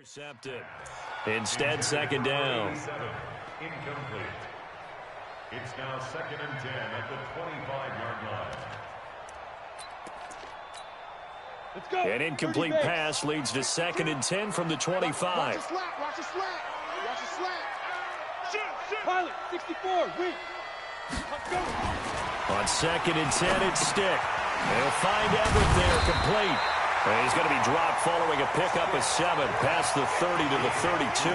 Intercepted. Instead, second down. Incomplete. It's now 2nd and 10 at the 25-yard line. Let's go. An incomplete pass leads to 2nd and 10 from the 25. Watch the slat. Watch the slat. Watch the slat. Pilot, 64, win. Let's go. On 2nd and 10, it's Stick. They'll find Everett there, complete. And he's going to be dropped following a pickup of 7 past the 30 to the 32.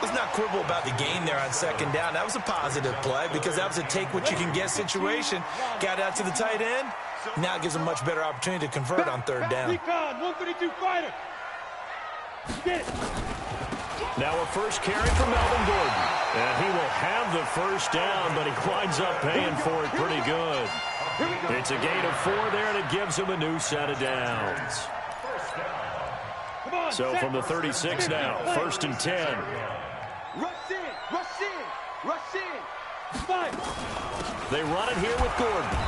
Let's not quibble about the gain there on 2nd down. That was a positive play because that was a take-what-you-can-get situation. Got out to the tight end. Now it gives him a much better opportunity to convert on 3rd down. Recon, 132 fighter. Get it. Now a first carry from Melvin Gordon. And he will have the first down, but he winds up paying for it pretty good. It's a gain of 4 there, and it gives him a new set of downs. So from the 36 now, 1st and 10. Rush in, rush in, rush in. Fight. They run it here with Gordon.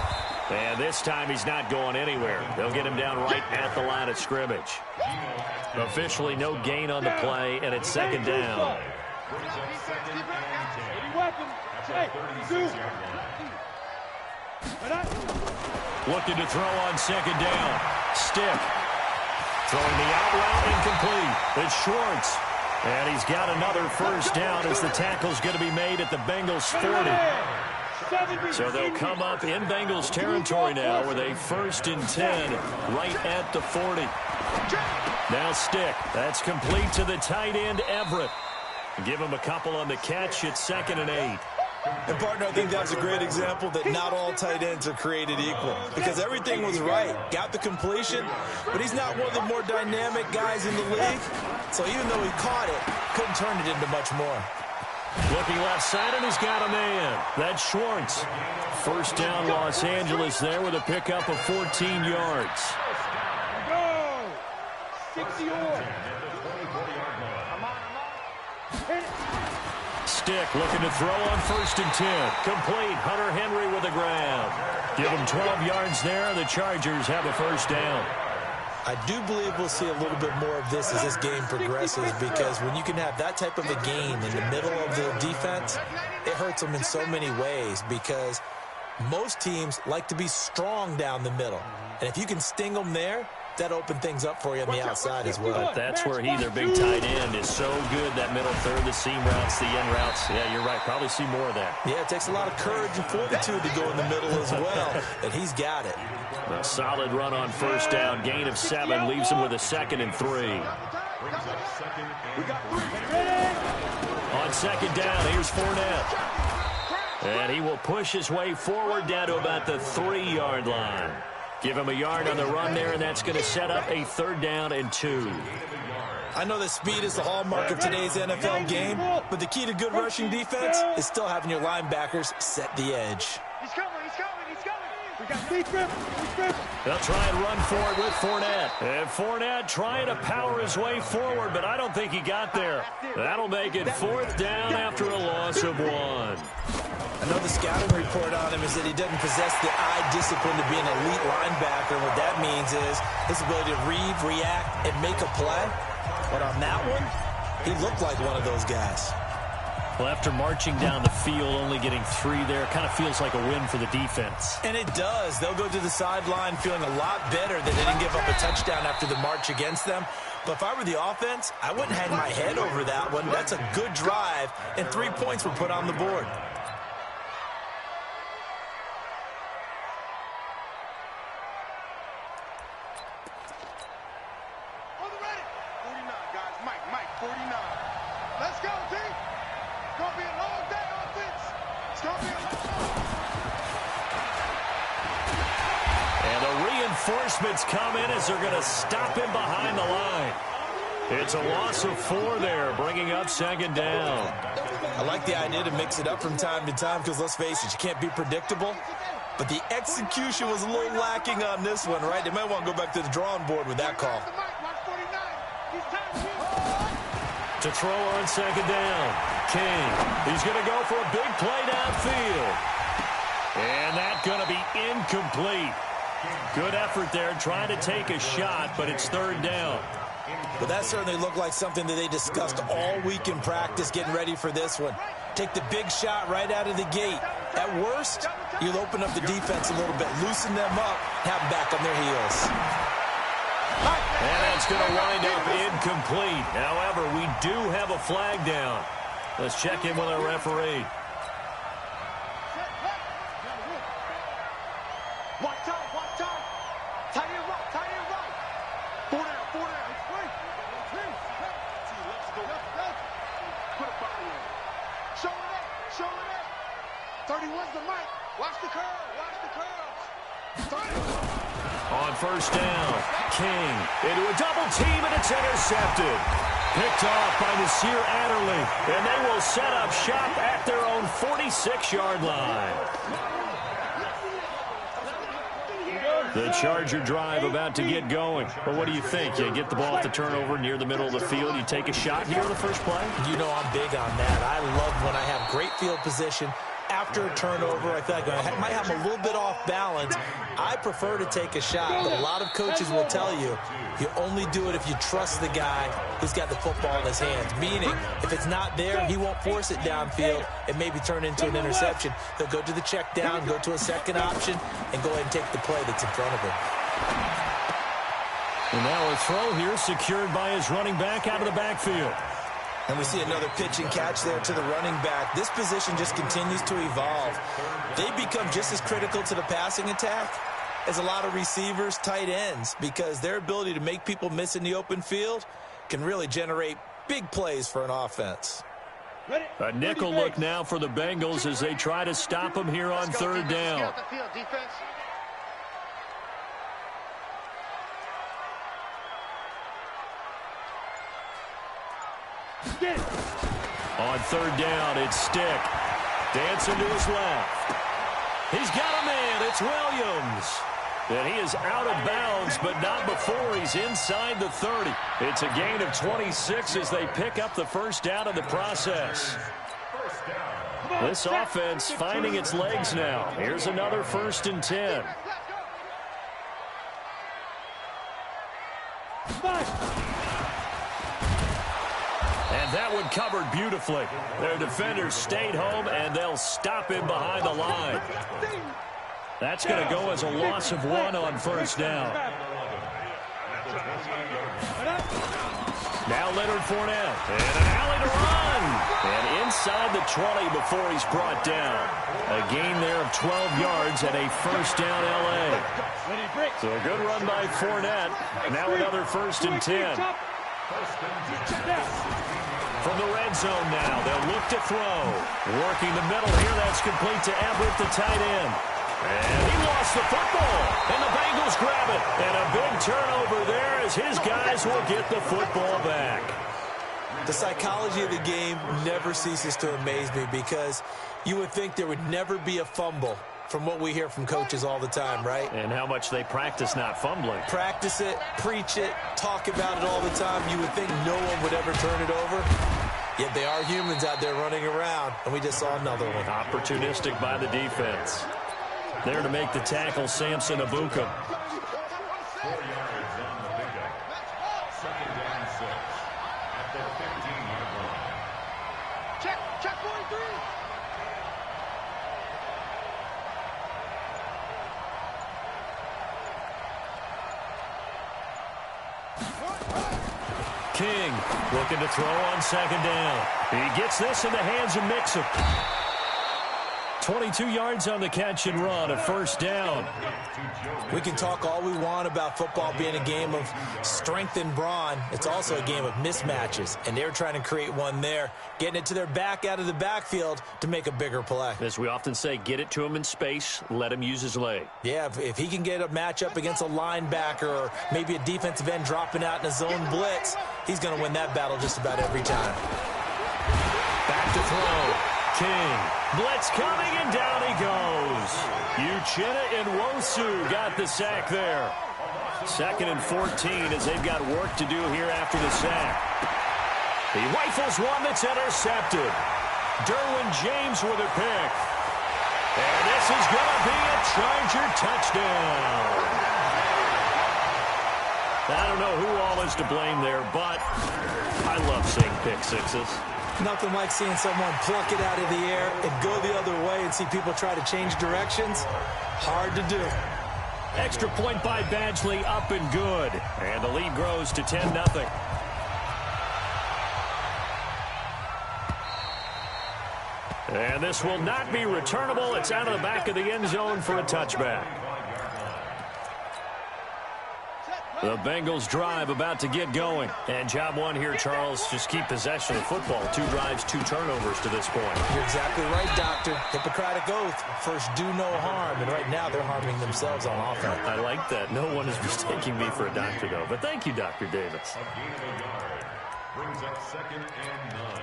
And this time he's not going anywhere. They'll get him down right at the line of scrimmage. Officially no gain on the play, and it's 2nd down. Looking to throw on 2nd down. Stick. Throwing the out route incomplete. It's Schwartz. And he's got another first down as the tackle's going to be made at the Bengals 40. So they'll come up in Bengals territory now with a 1st and 10 right at the 40. Now Stick. That's complete to the tight end, Everett. Give him a couple on the catch. It's 2nd and 8. And, partner, I think that's a great example that not all tight ends are created equal because everything was right. Got the completion, but he's not one of the more dynamic guys in the league. So even though he caught it, couldn't turn it into much more. Looking left side, and he's got a man. That's Schwartz. First down, Los Angeles there with a pickup of 14 yards. Go! 60 or. Stick looking to throw on 1st and 10. Complete. Hunter Henry with the grab. Give him 12 yards there. The Chargers have a first down. I do believe we'll see a little bit more of this as this game progresses because when you can have that type of a gain in the middle of the defense, it hurts them in so many ways because most teams like to be strong down the middle. And if you can sting them there, that opened things up for you on the outside as well. But that's where their big tight end is so good, that middle third, the seam routes, the end routes. Yeah, you're right. Probably see more of that. Yeah, it takes a lot of courage and fortitude to go in the middle as well, and he's got it. A solid run on first down. Gain of 7 leaves him with a 2nd and 3. On 2nd down, here's Fournette. And he will push his way forward down to about the 3-yard line. Give him a yard on the run there, and that's going to set up a 3rd down and 2. I know that speed is the hallmark of today's NFL game, but the key to good rushing defense is still having your linebackers set the edge. He's coming, he's coming, he's coming. We got deep grip. They'll try and run for it with Fournette. And Fournette trying to power his way forward, but I don't think he got there. That'll make it 4th down after a loss of 1. I know the scouting report on him is that he doesn't possess the eye discipline to be an elite linebacker. What that means is his ability to read, react, and make a play. But on that one, he looked like one of those guys. Well, after marching down the field, only getting 3 there, kind of feels like a win for the defense. And it does. They'll go to the sideline feeling a lot better that they didn't give up a touchdown after the march against them. But if I were the offense, I wouldn't hang my head over that one. That's a good drive, and 3 points were put on the board. Reinforcements come in as they're going to stop him behind the line. It's a loss of 4 there, bringing up 2nd down. I like the idea to mix it up from time to time because, let's face it, you can't be predictable. But the execution was a little lacking on this one, right? They might want to go back to the drawing board with that call. To throw on 2nd down. King. He's going to go for a big play downfield. And that's going to be incomplete. Good effort there, trying to take a shot, but it's 3rd down. But that certainly looked like something that they discussed all week in practice, getting ready for this one. Take the big shot right out of the gate. At worst, you'll open up the defense a little bit, loosen them up, have them back on their heels. And that's going to wind up incomplete. However, we do have a flag down. Let's check in with our referee. One time, one time. Tie it right. Four down. Put a body on it. Show it up. 31's the mic. Watch the curls. On first down, King into a double team, and it's intercepted. Picked off by Nasir Adderley, and they will set up shop at their own 46-yard line. The Charger drive about to get going. But what do you think? You get the ball at the turnover near the middle of the field. You take a shot here in the first play? You know I'm big on that. I love when I have great field position. After a turnover, I feel like I might have a little bit off balance. I prefer to take a shot, but a lot of coaches will tell you, you only do it if you trust the guy who's got the football in his hands. Meaning, if it's not there, he won't force it downfield and maybe turn into an interception. He'll go to the check down, go to a second option, and go ahead and take the play that's in front of him. And now a throw here secured by his running back out of the backfield. And we see another pitch and catch there to the running back. This position just continues to evolve. They become just as critical to the passing attack as a lot of receivers, tight ends, because their ability to make people miss in the open field can really generate big plays for an offense. A nickel look now for the Bengals as they try to stop him here on third down. On third down, it's Stick. Dancing to his left. He's got him in. It's Williams. And he is out of bounds, but not before he's inside the 30. It's a gain of 26 as they pick up the first down in the process. This offense finding its legs now. Here's another 1st and 10. And that one covered beautifully. Their defenders stayed home, and they'll stop him behind the line. That's going to go as a loss of 1 on first down. Now Leonard Fournette, and an alley to run. And inside the 20 before he's brought down. A gain there of 12 yards and a first down L.A. So a good run by Fournette. Now another 1st and 10. From the red zone now, they'll look to throw. Working the middle here, that's complete to Everett, the tight end. And he lost the football, and the Bengals grab it. And a big turnover there as his guys will get the football back. The psychology of the game never ceases to amaze me because you would think there would never be a fumble from what we hear from coaches all the time, right? And how much they practice not fumbling. Practice it, preach it, talk about it all the time. You would think no one would ever turn it over. Yet they are humans out there running around, and we just saw another one. Opportunistic by the defense. There to make the tackle, Samson Abuka. 4 yards on the pickup. 2nd down 6 at the 15-yard line. Check 43. King looking to throw on 2nd down. He gets this in the hands of Mixon. 22 yards on the catch and run, a first down. We can talk all we want about football being a game of strength and brawn. It's also a game of mismatches, and they're trying to create one there, getting it to their back out of the backfield to make a bigger play. As we often say, get it to him in space, let him use his leg. Yeah, if he can get a matchup against a linebacker or maybe a defensive end dropping out in a zone blitz, he's going to win that battle just about every time. Back to throw. King. Blitz coming, and down he goes. Uchenna and Nwosu got the sack there. 2nd and 14 as they've got work to do here after the sack. He rifles one that's intercepted. Derwin James with a pick. And this is going to be a Charger touchdown. I don't know who all is to blame there, but I love seeing pick sixes. Nothing like seeing someone pluck it out of the air and go the other way and see people try to change directions. Hard to do. Extra point by Badgley, up and good. And the lead grows to 10-0. And this will not be returnable. It's out of the back of the end zone for a touchback. The Bengals drive about to get going. And job one here, Charles, just keep possession of the football. 2 drives, 2 turnovers to this point. You're exactly right, Doctor. Hippocratic oath. First, do no harm. And right now, they're harming themselves on offense. I like that. No one is mistaking me for a doctor, though. But thank you, Dr. Davis. A gain of a yard brings up 2nd and 9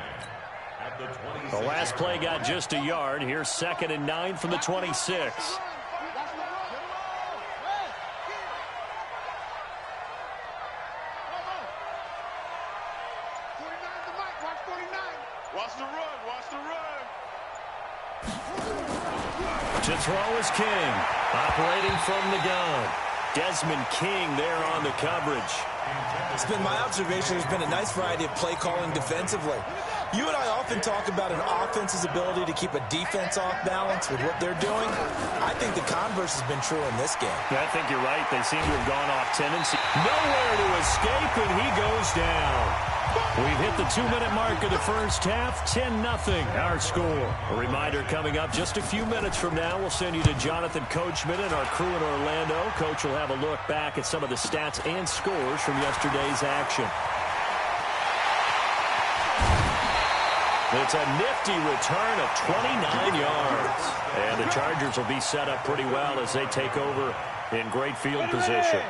at the 26. The last play got just a yard. Here's 2nd and 9 from the 26. Watch the run. Watch the run. To throw is King. Operating from the gun. Desmond King there on the coverage. It's been my observation there's been a nice variety of play calling defensively. You and I often talk about an offense's ability to keep a defense off balance with what they're doing. I think the converse has been true in this game. I think you're right. They seem to have gone off tendency. Nowhere to escape, and he goes down. We've hit the 2-minute mark of the first half. 10-0 our score. A reminder coming up just a few minutes from now. We'll send you to Jonathan Coachman and our crew in Orlando. Coach will have a look back at some of the stats and scores from yesterday's action. It's a nifty return of 29 yards. And the Chargers will be set up pretty well as they take over in great field position.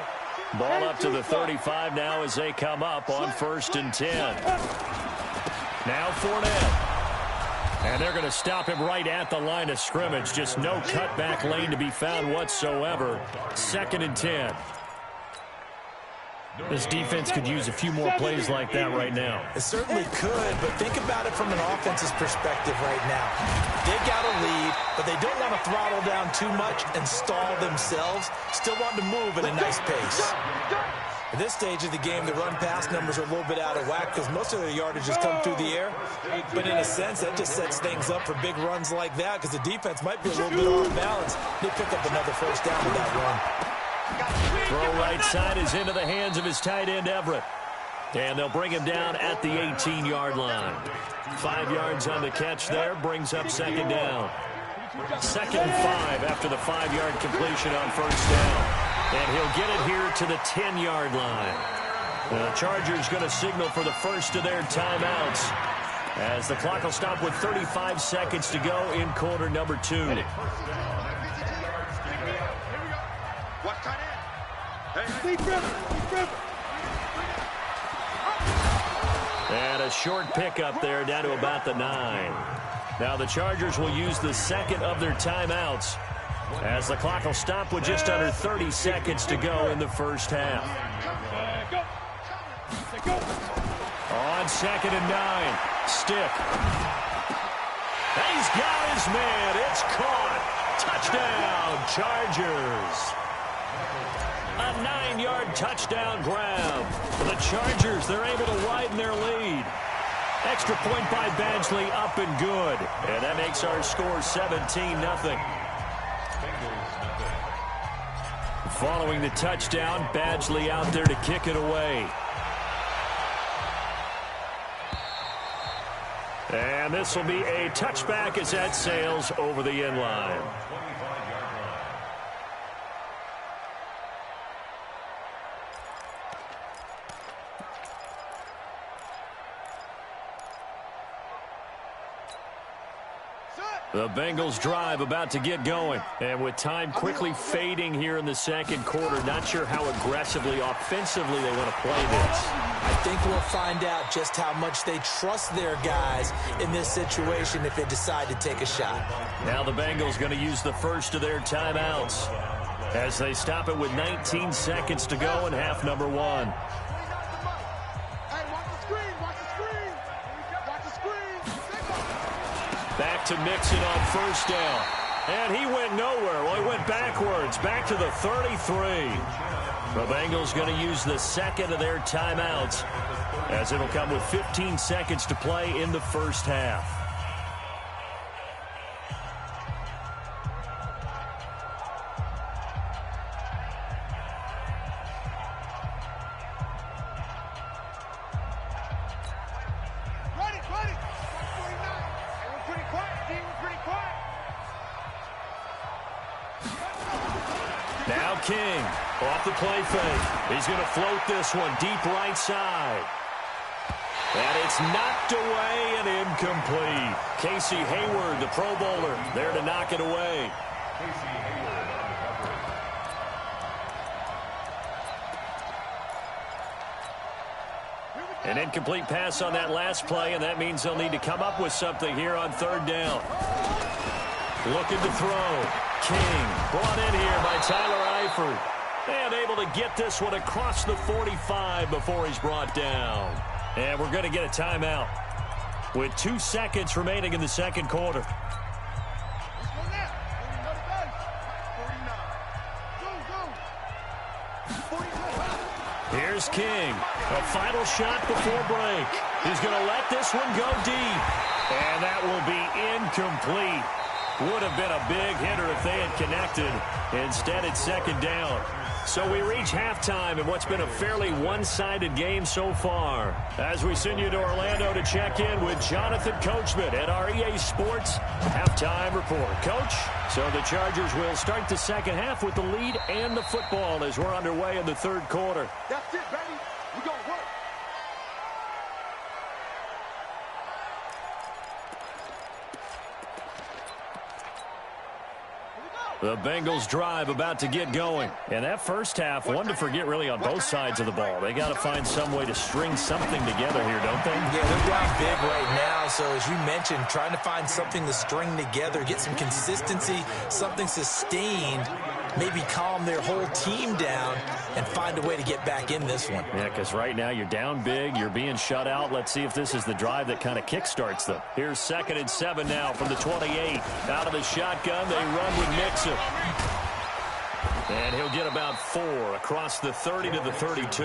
Ball up to the 35 now as they come up on 1st and 10. Now Fournette. And they're going to stop him right at the line of scrimmage. Just no cutback lane to be found whatsoever. 2nd and 10. This defense could use a few more plays like that right now. It certainly could, but think about it from an offense's perspective right now. They got a lead, but they don't want to throttle down too much and stall themselves. Still want to move at a nice pace. At this stage of the game, the run-pass numbers are a little bit out of whack because most of their yardage has come through the air. But in a sense, that just sets things up for big runs like that because the defense might be a little bit off balance. They pick up another first down with that run. Throw right side is into the hands of his tight end, Everett. And they'll bring him down at the 18-yard line. 5 yards on the catch there, brings up 2nd down. 2nd and 5 after the 5-yard completion on 1st down. And he'll get it here to the 10-yard line. The Chargers going to signal for the first of their timeouts as the clock will stop with 35 seconds to go in quarter number 2. Watch tight end. Hey, deep river. And a short pickup there down to about the 9. Now the Chargers will use the 2nd of their timeouts as the clock will stop with just under 30 seconds to go in the first half. On 2nd and 9, Stick. He's got his man. It's caught. Touchdown, Chargers. A 9-yard touchdown grab. The Chargers, they're able to widen their lead. Extra point by Badgley, up and good. And that makes our score 17-0. Following the touchdown, Badgley out there to kick it away. And this will be a touchback as that sails over the end line. The Bengals drive about to get going. And with time quickly fading here in the second quarter, not sure how aggressively, offensively they want to play this. I think we'll find out just how much they trust their guys in this situation if they decide to take a shot. Now the Bengals going to use the first of their timeouts as they stop it with 19 seconds to go in half number 1. Back to Mixon on 1st down. And he went nowhere. Well, he went backwards, back to the 33. The Bengals going to use the second of their timeouts, as it'll come with 15 seconds to play in the first half. Now King off the play fake. He's going to float this one deep right side. And it's knocked away and incomplete. Casey Hayward, the Pro Bowler, there to knock it away. An incomplete pass on that last play, and that means they'll need to come up with something here on third down. Looking to throw. King brought in here by Tyler Eifert. And able to get this one across the 45 before he's brought down. And we're going to get a timeout with 2 seconds remaining in the second quarter. Here's King. A final shot before break. He's going to let this one go deep. And that will be incomplete. Would have been a big hitter if they had connected. Instead, it's second down. So we reach halftime in what's been a fairly one-sided game so far. As we send you to Orlando to check in with Jonathan Coachman at our EA Sports Halftime Report. Coach, so the Chargers will start the second half with the lead and the football as we're underway in the third quarter. That's it, baby. We're going to work. The Bengals drive about to get going. And that first half, one to forget really on both sides of the ball. They got to find some way to string something together here, don't they? Yeah, they're down big right now. So as you mentioned, trying to find something to string together, get some consistency, something sustained, maybe calm their whole team down and find a way to get back in this one. Yeah, because right now you're down big, you're being shut out. Let's see if this is the drive that kind of kickstarts them. Here's 2nd and 7 now from the 28. Out of the shotgun, they run with Mixon. And he'll get about 4 across the 30 to the 32.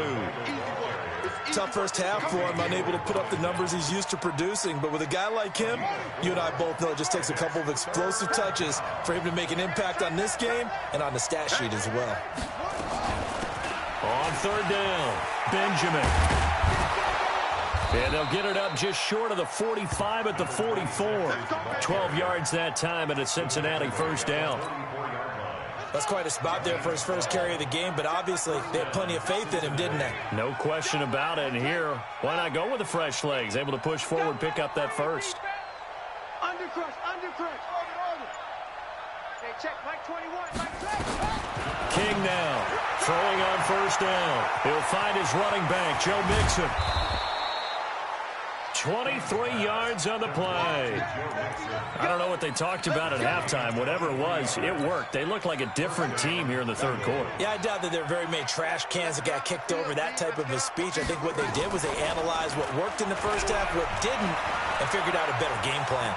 Tough first half for him, unable to put up the numbers he's used to producing. But with a guy like him, you and I both know it just takes a couple of explosive touches for him to make an impact on this game and on the stat sheet as well. On third down, Benjamin. And they'll get it up just short of the 45 at the 44. 12 yards that time and a Cincinnati first down. That's quite a spot there for his first carry of the game, but obviously they had plenty of faith in him, didn't they? No question about it. And here, why not go with the fresh legs? Able to push forward, pick up that first. Undercrush. Okay, check, Mike 21, Mike check. King now, throwing on first down. He'll find his running back, Joe Mixon. 23 yards on the play. I don't know what they talked about at halftime. Whatever it was, it worked. They look like a different team here in the third quarter. Yeah, I doubt that there are very many trash cans that got kicked over, that type of a speech. I think what they did was they analyzed what worked in the first half, what didn't, and figured out a better game plan.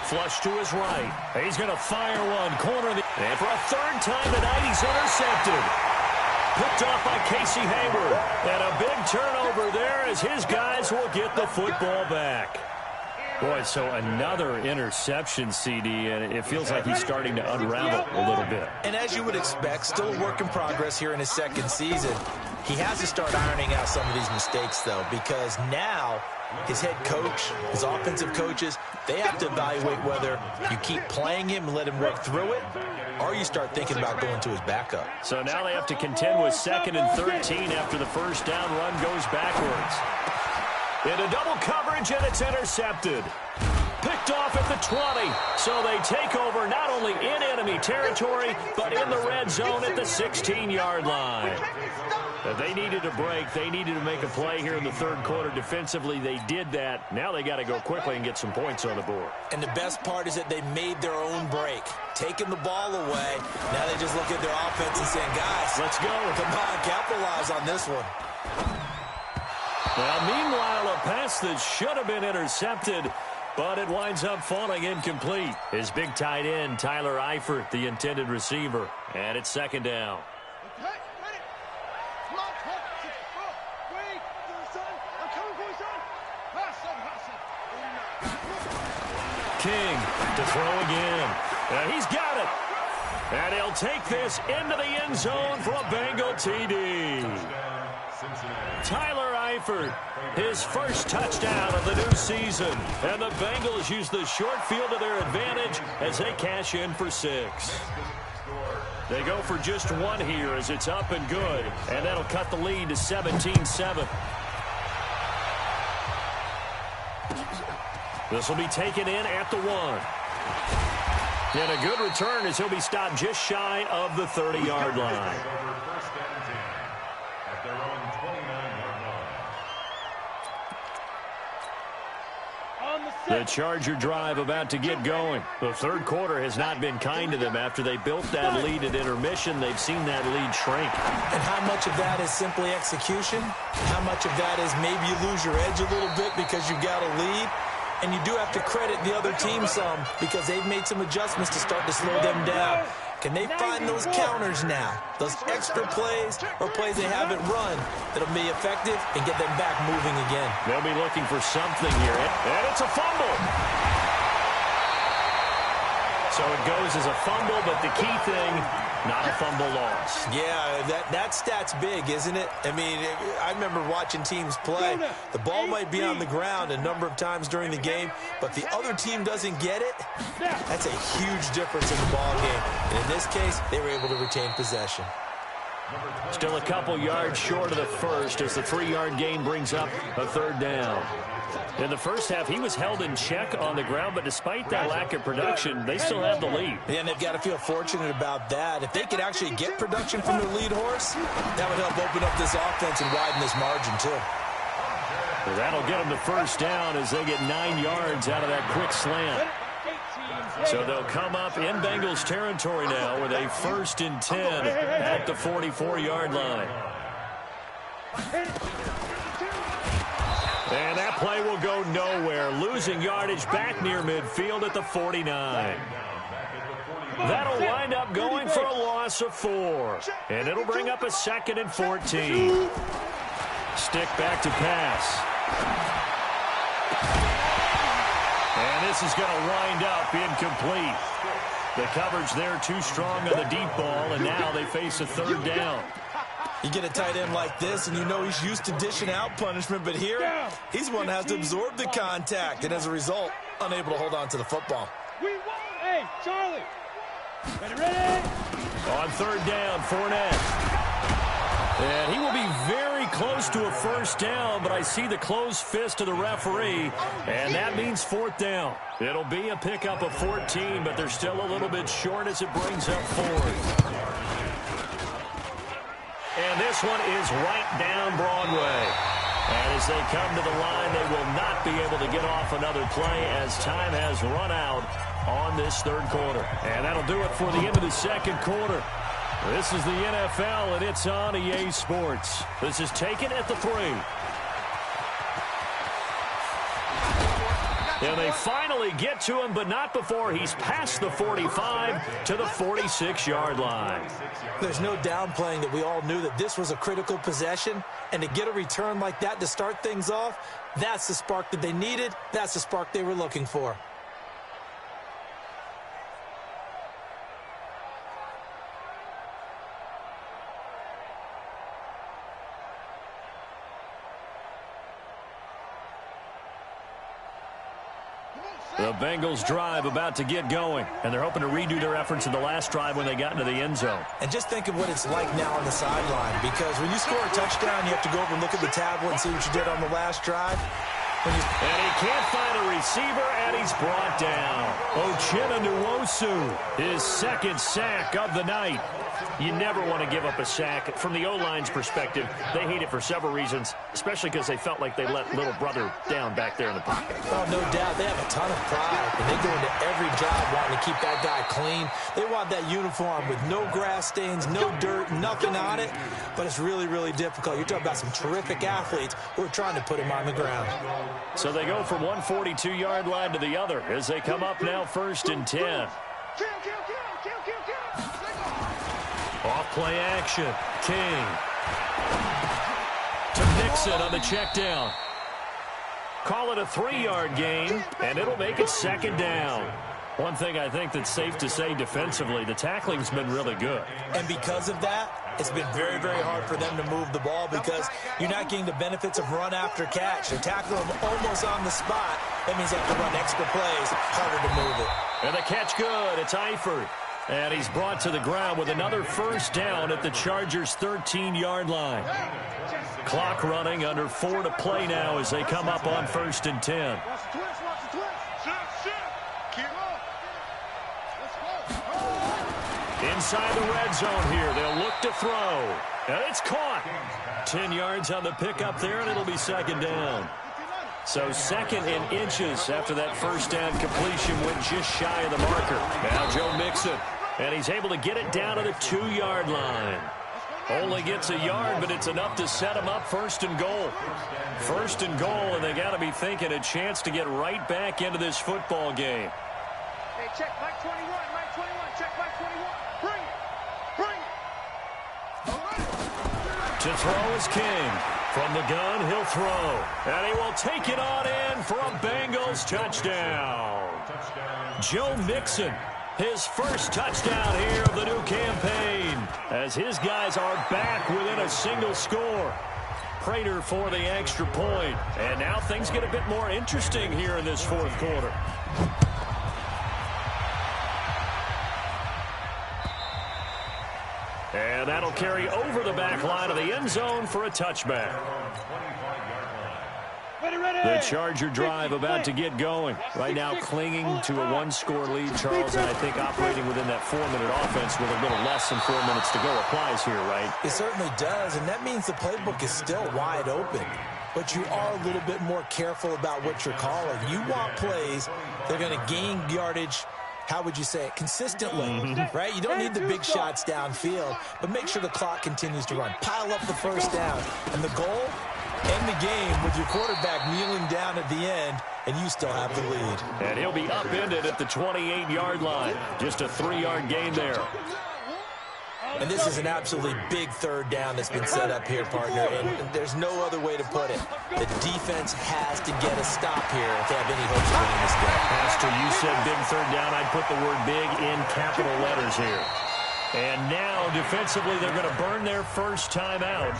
Flush to his right. He's going to fire one. Corner. And for a third time tonight, he's intercepted. Picked off by Casey Hayward. And a big turnover there as his guys will get the football back. Boy, so another interception, CD, and it feels like he's starting to unravel a little bit. And as you would expect, still a work in progress here in his second season. He has to start ironing out some of these mistakes, though, because now his head coach, his offensive coaches, they have to evaluate whether you keep playing him and let him work through it, or you start thinking about going to his backup. So now they have to contend with 2nd and 13 after the first down run goes backwards. Into double coverage, and it's intercepted. Picked off at the 20. So they take over not only in enemy territory, but in the red zone at the 16-yard line. They needed a break. They needed to make a play here in the third quarter. Defensively, they did that. Now they got to go quickly and get some points on the board. And the best part is that they made their own break. Taking the ball away. Now they just look at their offense and saying, guys, let's go. Come on, capitalize on this one. Well, meanwhile, a pass that should have been intercepted, but it winds up falling incomplete. His big tight end, Tyler Eifert, the intended receiver. And it's second down. King to throw again. And he's got it. And he'll take this into the end zone for a Bengal TD. Tyler Eifert, his first touchdown of the new season. And the Bengals use the short field to their advantage as they cash in for 6. They go for just 1 here as it's up and good. And that'll cut the lead to 17-7. This will be taken in at the 1. And a good return as he'll be stopped just shy of the 30-yard line. The Charger drive about to get going. The third quarter has not been kind to them. After they built that lead at intermission, they've seen that lead shrink. And how much of that is simply execution? How much of that is maybe you lose your edge a little bit because you've got a lead? And you do have to credit the other team some because they've made some adjustments to start to slow them down. Can they find those counters now, those extra plays or plays they haven't run that'll be effective and get them back moving again? They'll be looking for something here. And it's a fumble. So it goes as a fumble, but the key thing, not a fumble loss. Yeah, that stat's big, isn't it? I mean, I remember watching teams play. The ball might be on the ground a number of times during the game, but the other team doesn't get it. That's a huge difference in the ball game. And in this case, they were able to retain possession. Still a couple yards short of the first as the 3-yard gain brings up a 3rd down. In the first half, he was held in check on the ground, but despite that lack of production, they still have the lead. Yeah, and they've got to feel fortunate about that. If they could actually get production from their lead horse, that would help open up this offense and widen this margin, too. Well, that'll get them the first down as they get 9 yards out of that quick slant. So they'll come up in Bengals territory now with a 1st and 10 at the 44-yard line. And that play will go nowhere, losing yardage back near midfield at the 49. That'll wind up going for a loss of 4. And it'll bring up a 2nd and 14. Stick back to pass. And this is going to wind up incomplete. The coverage there too strong on the deep ball, and now they face a 3rd down. You get a tight end like this, and you know he's used to dishing out punishment, but here, he's one that has to absorb the contact, and as a result, unable to hold on to the football. Hey, Charlie. Ready? On 3rd down, Fournette. And he will be very close to a 1st down, but I see the closed fist of the referee, and that means 4th down. It'll be a pickup of 14, but they're still a little bit short as it brings up 4th. And this one is right down Broadway. And as they come to the line, they will not be able to get off another play as time has run out on this 3rd quarter. And that'll do it for the end of the 2nd quarter. This is the NFL, and it's on EA Sports. This is taken at the 3. And they finally get to him, but not before he's past the 45 to the 46-yard line. There's no downplaying that we all knew that this was a critical possession, and to get a return like that to start things off, that's the spark that they needed. That's the spark they were looking for. The Bengals drive about to get going, and they're hoping to redo their efforts in the last drive when they got into the end zone. And just think of what it's like now on the sideline, because when you score a touchdown, you have to go over and look at the tablet and see what you did on the last drive. And he can't find a receiver, and he's brought down. Uchenna Nwosu, his 2nd sack of the night. You never want to give up a sack. From the O-line's perspective, they hate it for several reasons, especially because they felt like they let little brother down back there in the pocket. Oh, no doubt. They have a ton of pride, and they go into every job wanting to keep that guy clean. They want that uniform with no grass stains, no dirt, nothing on it, but it's really, really difficult. You're talking about some terrific athletes who are trying to put him on the ground. So they go from one 42-yard line to the other as they come up now 1st and 10. Off play action. King to Nixon on the check down. Call it a 3-yard gain, and it'll make it second down. One thing I think that's safe to say defensively, the tackling's been really good. And because of that, it's been very, very hard for them to move the ball because you're not getting the benefits of run after catch. They're tackling them almost on the spot. That means they have to run extra plays, harder to move it. And the catch good. It's Eifert. And he's brought to the ground with another first down at the Chargers' 13-yard line. Clock running, under 4 to play now as they come up on 1st and 10. Inside the red zone here. They'll look to throw. And it's caught. 10 yards on the pickup there, and it'll be second down. So 2nd and inches after that first down completion went just shy of the marker. Now Joe Mixon. And he's able to get it down to the 2-yard line. Only gets a yard, but it's enough to set him up 1st and goal. 1st and goal, and they got to be thinking a chance to get right back into this football game. Hey, check Mike 21, Mike 21, check Mike 21. Bring it, bring it. To throw is King. From the gun, he'll throw. And he will take it on in for a Bengals touchdown. Joe Mixon, his first touchdown here of the new campaign, as his guys are back within a single score. Prater for the extra point. And now things get a bit more interesting here in this 4th quarter. And that'll carry over the back line of the end zone for a touchback. The Charger drive about to get going. Right now clinging to a 1-score lead, Charles, and I think operating within that 4-minute offense with a little less than 4 minutes to go applies here, right? It certainly does, and that means the playbook is still wide open. But you are a little bit more careful about what you're calling. You want plays that are going to gain yardage, how would you say it, consistently, right? You don't need the big shots downfield, but make sure the clock continues to run. Pile up the first down, and the goal, end the game with your quarterback kneeling down at the end, and you still have the lead. And he'll be upended at the 28-yard line. Just a 3-yard gain there. And this is an absolutely big 3rd down that's been set up here, partner, and there's no other way to put it. The defense has to get a stop here if they have any hopes of winning this game. Pastor, you said big 3rd down. I'd put the word big in capital letters here. And now, defensively, they're going to burn their first time out.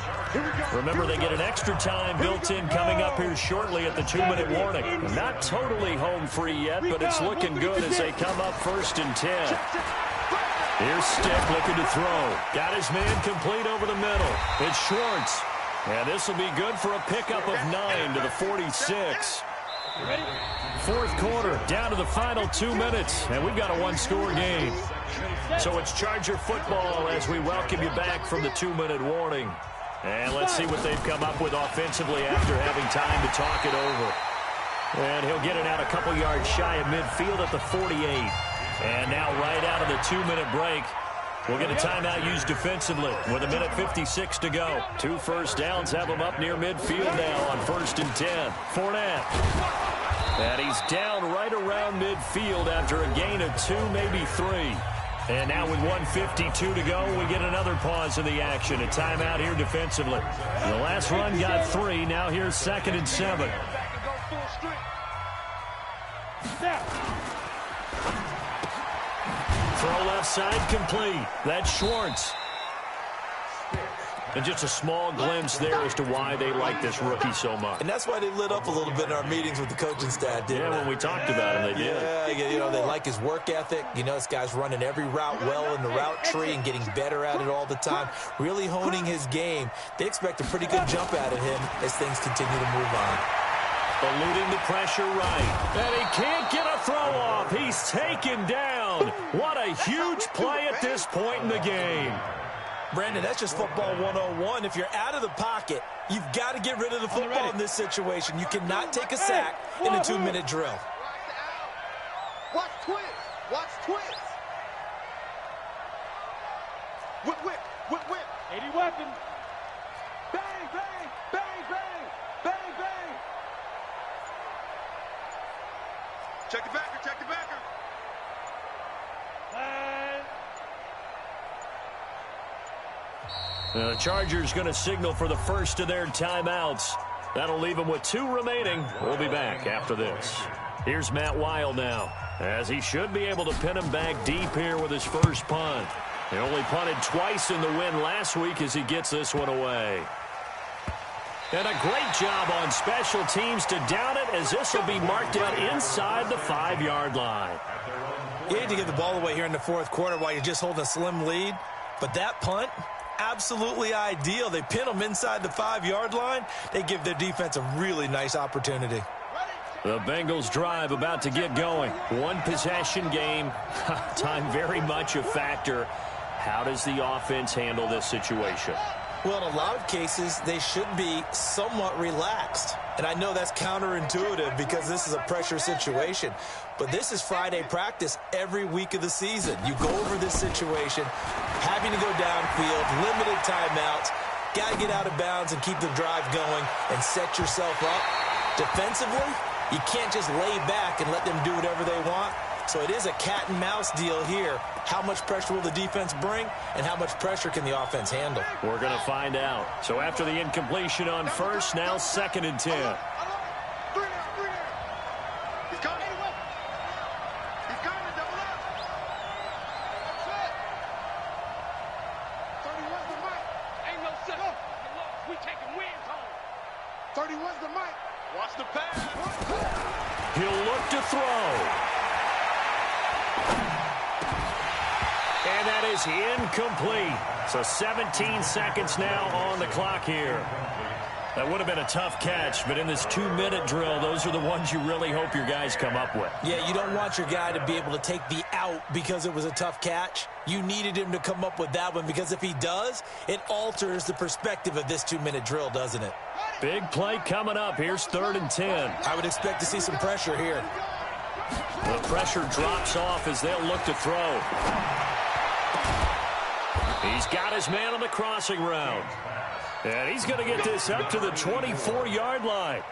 Remember, they get an extra time built in coming up here shortly at the 2-minute warning. Not totally home free yet, but it's looking good as they come up 1st and 10. Here's Stick looking to throw. Got his man complete over the middle. It's Schwartz. And this will be good for a pickup of 9 to the 46. 4th quarter, down to the final 2 minutes, and we've got a 1-score game. So it's Charger football as we welcome you back from the 2-minute warning. And let's see what they've come up with offensively after having time to talk it over. And he'll get it out a couple yards shy of midfield at the 48. And now right out of the 2-minute break, we'll get a timeout used defensively with 1:56 to go. 2 first downs have him up near midfield now on 1st and 10. Fournette. And he's down right around midfield after a gain of 2, maybe 3. And now with 1:52 to go, we get another pause in the action. A timeout here defensively. The last run got 3. Now here's 2nd and 7. Throw left side complete. That's Schwartz. And just a small glimpse there as to why they like this rookie so much. And that's why they lit up a little bit in our meetings with the coaching staff, didn't they? Yeah, when we talked about him, they did. Yeah, you know, they like his work ethic. You know, this guy's running every route well in the route tree and getting better at it all the time, really honing his game. They expect a pretty good jump out of him as things continue to move on. Eluding the pressure right. And he can't get a throw off. He's taken down. What a huge play at this point in the game. Brandon, that's just football 101. If you're out of the pocket, you've got to get rid of the football in this situation. You cannot take a sack in a 2-minute drill. Watch twist. Watch twist. Whip, whip, whip, whip. 80 weapons. Bang, bang, bang, bang, bang, bang. Check the backer, check the backer. The Chargers going to signal for the first of their timeouts. That'll leave him with 2 remaining. We'll be back after this. Here's Matt Weil now, as he should be able to pin him back deep here with his first punt. He only punted twice in the win last week as he gets this one away. And a great job on special teams to down it, as this will be marked out inside the 5-yard line. You hate to give the ball away here in the fourth quarter while you're just holding a slim lead, but that punt, absolutely ideal. They pin them inside the 5-yard line. They give their defense a really nice opportunity. The Bengals drive about to get going. 1 possession game. Time very much a factor. How does the offense handle this situation? Well, in a lot of cases, they should be somewhat relaxed. And I know that's counterintuitive because this is a pressure situation. But this is Friday practice every week of the season. You go over this situation, having to go downfield, limited timeouts, got to get out of bounds and keep the drive going and set yourself up. Defensively, you can't just lay back and let them do whatever they want. So it is a cat and mouse deal here. How much pressure will the defense bring, and how much pressure can the offense handle? We're going to find out. So after the incompletion on first, now 2nd and 10. Watch the pass. He'll look to throw. And that is incomplete. So 17 seconds now on the clock here. That would have been a tough catch, but in this 2-minute drill, those are the ones you really hope your guys come up with. Yeah, you don't want your guy to be able to take the out because it was a tough catch. You needed him to come up with that one, because if he does, it alters the perspective of this 2-minute drill, doesn't it? Big play coming up. Here's 3rd and 10. I would expect to see some pressure here. The pressure drops off as they'll look to throw. He's got his man on the crossing route. And he's going to get this up to the 24-yard line.